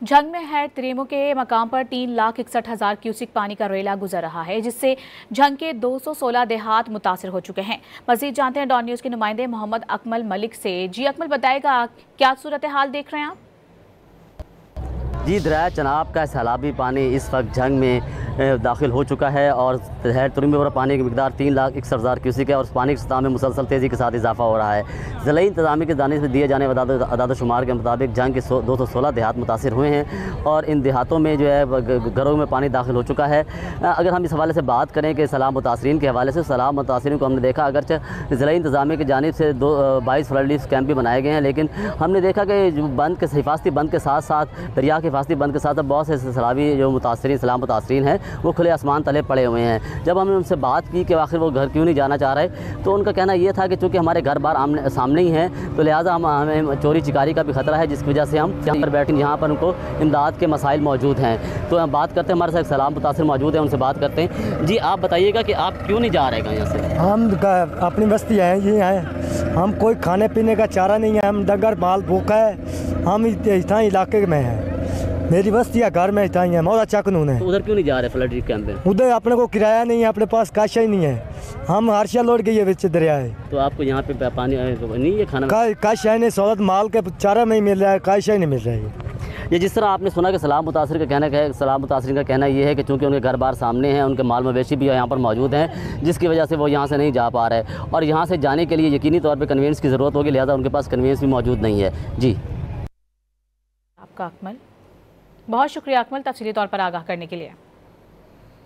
झंग में है त्रेमो के मकाम पर 3,61,000 क्यूसिक पानी का रेला गुजर रहा है, जिससे झंग के 216 देहात मुतासिर हो चुके हैं। मजीद जानते हैं डॉन न्यूज़ के नुमाइंदे मोहम्मद अकमल मलिक से। जी अकमल, बताएगा क्या सूरत हाल देख रहे हैं आप? जी, दरिया चनाब का सैलाबी पानी इस वक्त झंग में दाखिल हो चुका है और शहर त्रेमो में पानी की मिकदार 3,61,000 क्यूसिक है और उस पानी की सतह में मुसलसल तेज़ी के साथ इजाफा हो रहा है। ज़िला इंतज़ामी की जानिब से दिए जाने वाले अदाद-ओ-शुमार के मुताबिक झंग के 216 देहात मुतासिर हुए हैं और इन देहातों में जो है घरों में पानी दाखिल हो चुका है। अगर हम इस हवाले से बात करें कि सैलाब मुतासरीन के हवाले से, सैलाब मुतासरीन को हमने देखा अगरचे ज़िला इंतज़ामी की जानिब से 22 फ्लड रिलीफ कैंप भी बनाए गए हैं, लेकिन हमने देखा कि जो बंद के हिफाजती बंद के साथ साथ दरिया के हिफाजती बंद के साथ बहुत से सैलाबी जो सैलाब मुतासरीन हैं वो खुले आसमान तले पड़े हुए हैं। जब हमने उनसे बात की कि आखिर वो घर क्यों नहीं जाना चाह रहे, तो उनका कहना ये था कि चूँकि हमारे घर बार सामने ही हैं, तो लिहाजा हमें चोरी चिकारी का भी ख़तरा है, जिसकी वजह से हम यहाँ पर बैठे, यहाँ पर उनको इमदाद के मसाइल मौजूद हैं। तो हम बात करते हैं, हमारे साथ सैलाब मुतासिर मौजूद हैं, उनसे बात करते हैं। जी, आप बताइएगा कि आप क्यों नहीं जा रहे हैं यहाँ से? हम अपनी बस्ती हैं, ये हैं, हम कोई खाने पीने का चारा नहीं है, हम डंगर माल भूखा है, हम इतना इलाके में हैं, मेरी बस्ती है, घर में इतना ही है, मौला चकनून है। तो उधर क्यों नहीं जा रहे फ्लड रिलीफ कैंप में? उधर अपने को किराया नहीं है, अपने पास काशा ही नहीं है, हम हारशिया लौट गई है बिच दरिया है। तो आपको यहाँ पे पानी नहीं है, खाना काशा ही नहीं, सहूलत माल के चारा नहीं मिल रहा है, काशा ही नहीं मिल रहा है। ये जिस तरह आपने सुना कि सैलाब मुतासिर का कहना है, सैलाब मुतासिरीन का कहना ये है कि चूँकि उनके घर बार सामने हैं, उनके माल मवेशी भी यहाँ पर मौजूद हैं, जिसकी वजह से वो यहाँ से नहीं जा पा रहे और यहाँ से जाने के लिए यकीनी तौर पर कन्वेंस की ज़रूरत होगी, लिहाजा उनके पास कन्वेंस भी मौजूद नहीं है। जी, आपका अकमल, बहुत शुक्रिया अकमल, तफसीली तौर पर आगाह करने के लिए।